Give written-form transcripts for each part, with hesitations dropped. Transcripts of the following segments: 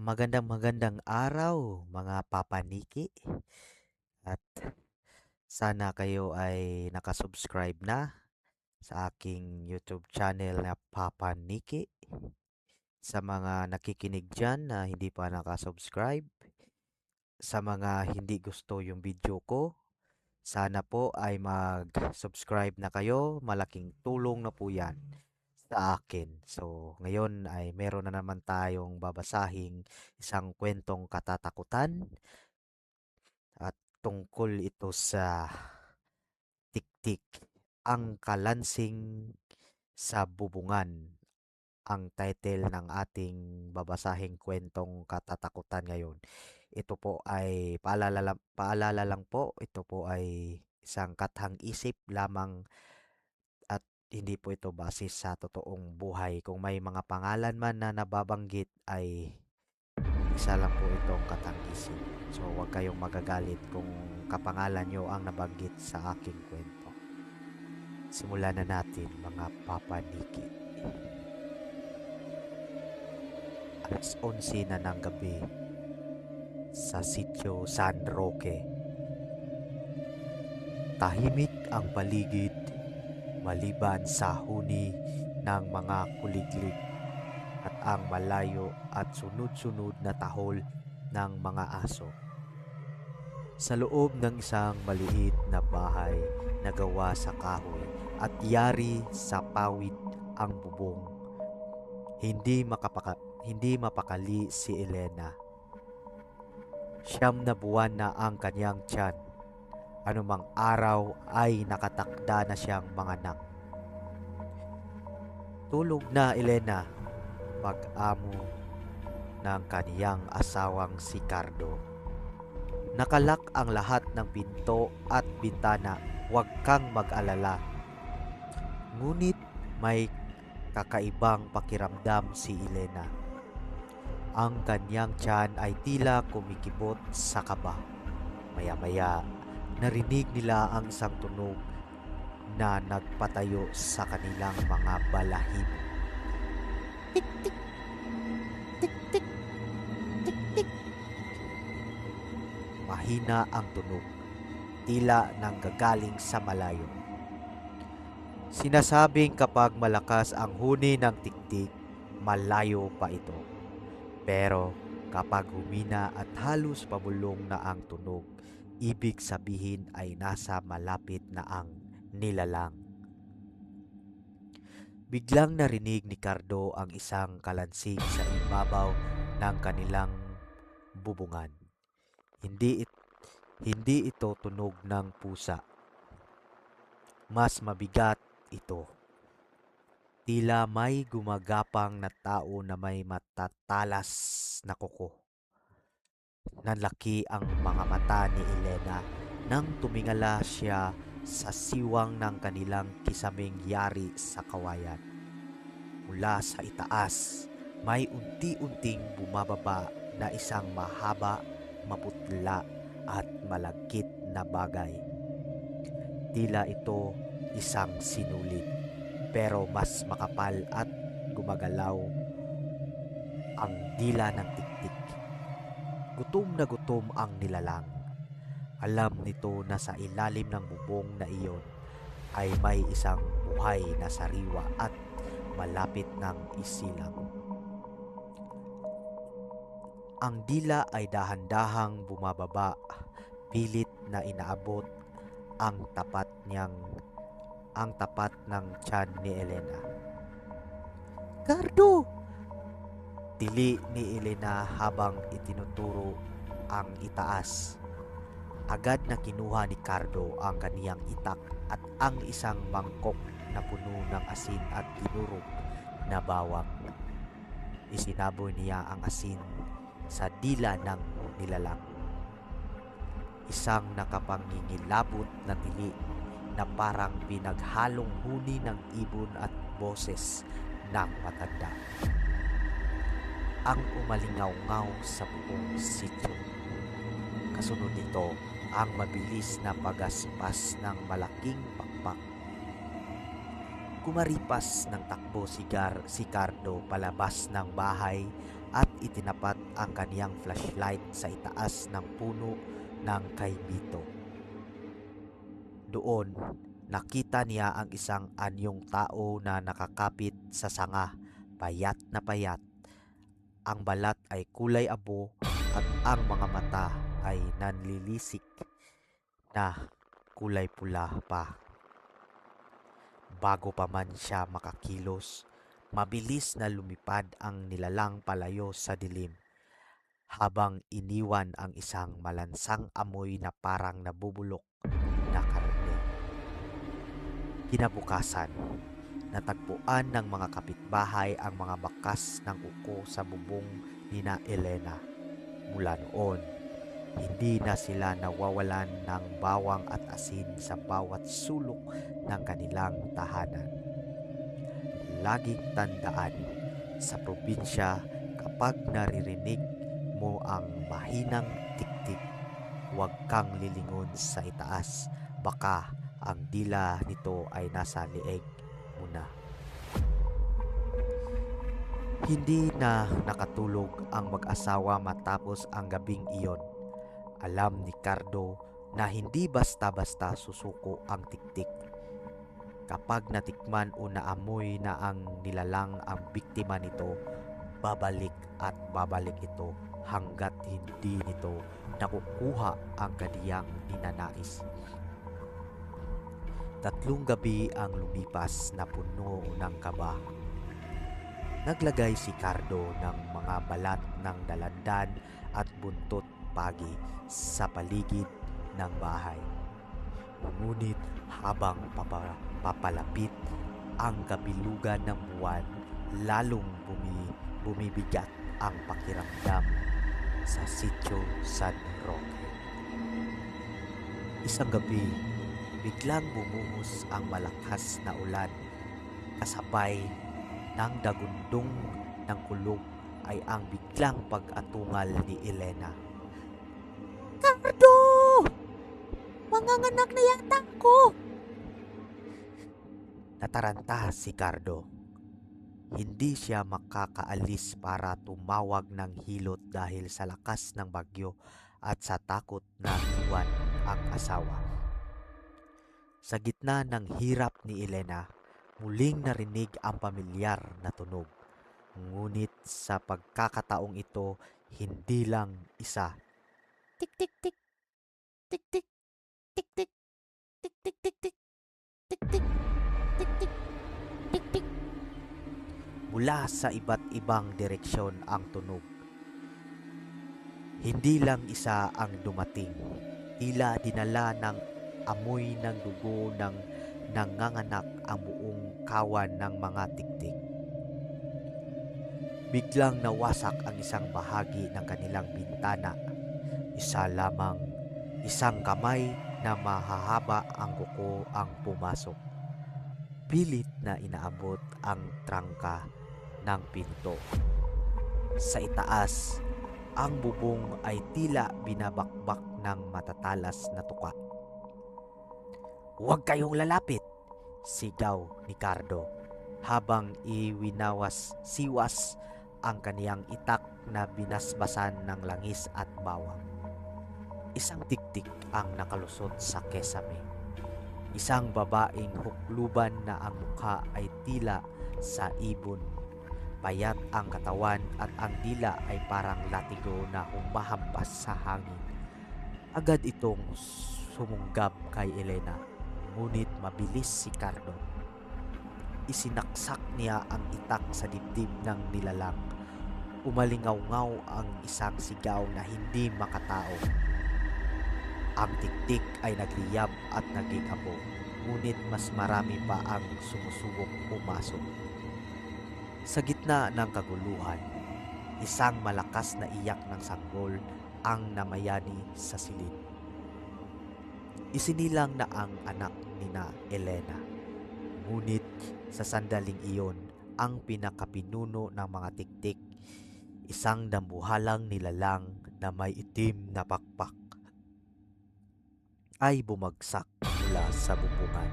Magandang araw mga papaniki at sana kayo ay nakasubscribe na sa aking YouTube channel na Papa Niki. Sa mga nakikinig dyan na hindi pa nakasubscribe, sa mga hindi gusto yung video ko, sana po ay mag-subscribe na kayo. Malaking tulong na po yan sa akin. So, ngayon ay meron na naman tayong babasahing isang kwentong katatakutan at tungkol ito sa tiktik, ang kalansing sa bubungan. Ang title ng ating babasahing kwentong katatakutan ngayon. Ito po ay paalala lang po, ito po ay isang kathang isip lamang at hindi po ito base sa totoong buhay. Kung may mga pangalan man na nababanggit ay isa lang po itong kathang isip. So huwag kayong magagalit kung kapangalan nyo ang nabanggit sa aking kwento. Simulan na natin mga papaniki. Alas 11 na ng gabi sa sitio San Roque. Tahimik ang paligid maliban sa huni ng mga kuliglig at ang malayo at sunod-sunod na tahol ng mga aso. Sa loob ng isang maliit na bahay na gawa sa kahoy at yari sa pawid ang bubong, hindi mapakali si Elena. 9 na buwan na ang kanyang tiyan. Anumang araw ay nakatakda na siyang manganak. Tulog na Elena, pag-amo ng kaniyang asawang si Cardo. Nakalak ang lahat ng pinto at bintana, huwag kang mag-alala. Ngunit may kakaibang pakiramdam si Elena. Ang kanyang tiyan ay tila kumikibot sa kaba. Maya-maya, narinig nila ang isang tunog na nagpatayo sa kanilang mga balahibo. Tik-tik, tik-tik, tik-tik. Mahina ang tunog, tila nanggagaling sa malayo. Sinasabing kapag malakas ang huni ng tiktik, malayo pa ito. Pero kapag humina at halos pabulong na ang tunog, ibig sabihin ay nasa malapit na ang nilalang. Biglang narinig ni Cardo ang isang kalansing sa ibabaw ng kanilang bubungan. Hindi ito tunog ng pusa. Mas mabigat ito. Tila may gumagapang na tao na may matatalas na kuko. Nanlaki ang mga mata ni Elena nang tumingala siya sa siwang ng kanilang kisaming yari sa kawayan. Mula sa itaas, may unti-unting bumababa na isang mahaba, maputla at malagkit na bagay. Tila ito isang sinulid, pero mas makapal at gumagalaw ang dila ng tiktik. Gutom na gutom ang nilalang. Alam nito na sa ilalim ng bubong na iyon ay may isang buhay na sariwa at malapit ng isilang. Ang dila ay dahan-dahang bumababa, pilit na inaabot ang tapat ng tiyan ni Elena. Cardo! Tili ni Elena habang itinuturo ang itaas. Agad na kinuha ni Cardo ang kaniyang itak at ang isang mangkok na puno ng asin at dinurog na bawang. Isinaboy niya ang asin sa dila ng nilalang. Isang nakapangingilabot na tili na parang pinaghalong huni ng ibon at boses ng matanda ang umalingaw-ngaw sa buong sityo. Kasunod nito ang mabilis na pagaspas ng malaking pakpak. Kumaripas ng takbo si Cardo palabas ng bahay at itinapat ang kaniyang flashlight sa itaas ng puno ng kaibito. Doon, nakita niya ang isang anyong tao na nakakapit sa sanga, payat na payat. Ang balat ay kulay abo at ang mga mata ay nanlilisik na kulay pula pa. Bago pa man siya makakilos, mabilis na lumipad ang nilalang palayo sa dilim, habang iniwan ang isang malansang amoy na parang nabubulok na karne. Kinabukasan, natagpuan ng mga kapitbahay ang mga bakas ng uko sa bubong nina Elena. Mula noon, hindi na sila nawawalan ng bawang at asin sa bawat sulok ng kanilang tahanan. Laging tandaan, sa probinsya, kapag naririnig mo ang mahinang tiktik, huwag kang lilingon sa itaas. Baka ang dila nito ay nasa leeg mo na. Hindi na nakatulog ang mag-asawa matapos ang gabing iyon. Alam ni Cardo na hindi basta-basta susuko ang tiktik. Kapag natikman o naamoy na ang nilalang ang biktima nito, babalik at babalik ito hanggat hindi nito nakukuha ang kaniyang ninanais. 3 gabi ang lumipas na puno ng kaba. Naglagay si Cardo ng mga balat ng dalandan at buntot pagi sa paligid ng bahay. Ngunit habang papalapit ang kabilugan ng buwan, lalong bumibigat ang pakiramdam sa Sitio San Roque. Isang gabi, biglang bumuhos ang malakas na ulan, kasabay ng dagundong ng kulog ay ang biglang pag-atungal ni Elena. "Cardo! Manganganak na yata ako!" Nataranta si Cardo. Hindi siya makakaalis para tumawag ng hilot dahil sa lakas ng bagyo at sa takot na iwan ang asawa. Sa gitna ng hirap ni Elena, muling narinig ang pamilyar na tunog. Ngunit sa pagkakataong ito, hindi lang isa. Tik tik tik, tik tik, tik tik, tik tik tik tik, tik tik, tik tik, tik tik. Mula sa iba't ibang direksyon ang tunog. Hindi lang isa ang dumating. Tila dinala ng amoy ng dugo ng nanganganak ang buong kawan ng mga tiktik. Biglang nawasak ang isang bahagi ng kanilang bintana. Isa lamang, isang kamay na mahahaba ang kuko ang pumasok. Pilit na inaabot ang trangka ng pinto. Sa itaas, ang bubong ay tila binabakbak ng matatalas na tuka. "Huwag kayong lalapit!" sigaw ni Cardo habang siwas ang kaniyang itak na binasbasan ng langis at bawang. Isang tiktik ang nakalusot sa kesame. Isang babaeng hukluban na ang mukha ay tila sa ibon. Payat ang katawan at ang dila ay parang latigo na humahampas sa hangin. Agad itong sumunggab kay Elena, ngunit mabilis si Cardo. Isinaksak niya ang itak sa dibdib ng nilalang. Umalingaw-ngaw ang isang sigaw na hindi makatao. Ang tiktik ay nagliyab at naging abo, ngunit mas marami pa ang sumusubok pumasok. Sa gitna ng kaguluhan, isang malakas na iyak ng sanggol ang namayani sa silid. Isinilang na ang anak nina Elena. Ngunit sa sandaling iyon, ang pinakapinuno ng mga tiktik, isang dambuhalang nilalang na may itim na pakpak, ay bumagsak mula sa bubungan.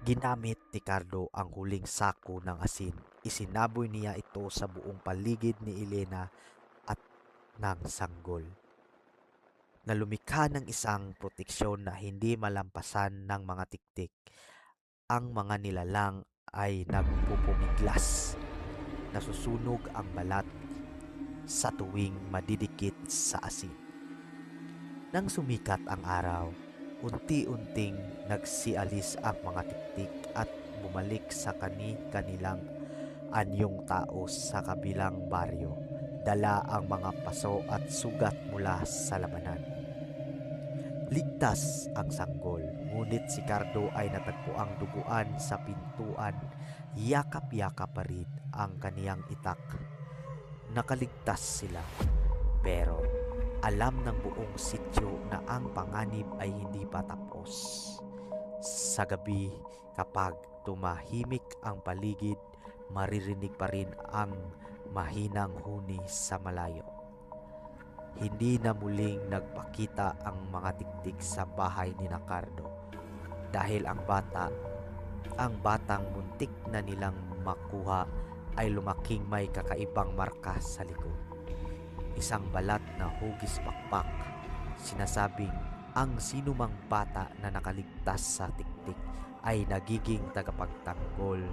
Ginamit ni Carlo ang huling sako ng asin. Isinaboy niya ito sa buong paligid ni Elena at ng sanggol, na lumikha ng isang proteksyon na hindi malampasan ng mga tiktik. Ang mga nilalang ay nagpupumiglas. Nasusunog ang balat sa tuwing madidikit sa asin. Nang sumikat ang araw, unti-unting nagsialis ang mga tiktik at bumalik sa kani-kanilang anyong tao sa kabilang baryo. Dala ang mga paso at sugat mula sa labanan. Ligtas ang sanggol, ngunit si Cardo ay natagpuang duguan sa pintuan. Yakap-yakap pa rin ang kaniyang itak. Nakaligtas sila, pero alam ng buong sityo na ang panganib ay hindi pa tapos. Sa gabi, kapag tumahimik ang paligid, maririnig pa rin ang mahinang huni sa malayo. Hindi na muling nagpakita ang mga tiktik sa bahay ni Cardo dahil ang batang muntik na nilang makuha ay lumaking may kakaibang marka sa likod. Isang balat na hugis pakpak. Sinasabing ang sinumang bata na nakaligtas sa tiktik ay nagiging tagapagtanggol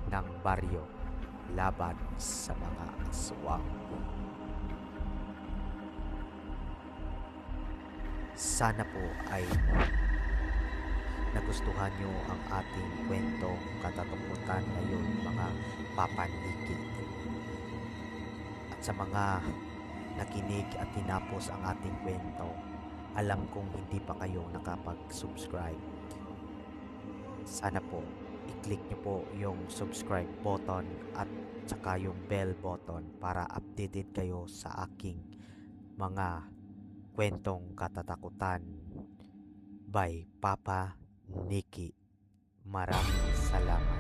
ng baryo laban sa mga aswang. Sana po ay nagustuhan nyo ang ating kwentong katatakutan ngayon, mga papanlikit. At sa mga nakinig at tinapos ang ating kwento, alam kong hindi pa kayo nakapag-subscribe. Sana po i-click nyo po yung subscribe button at saka yung bell button para updated kayo sa aking mga kwentong katatakutan by Papa Nicky. Maraming salamat.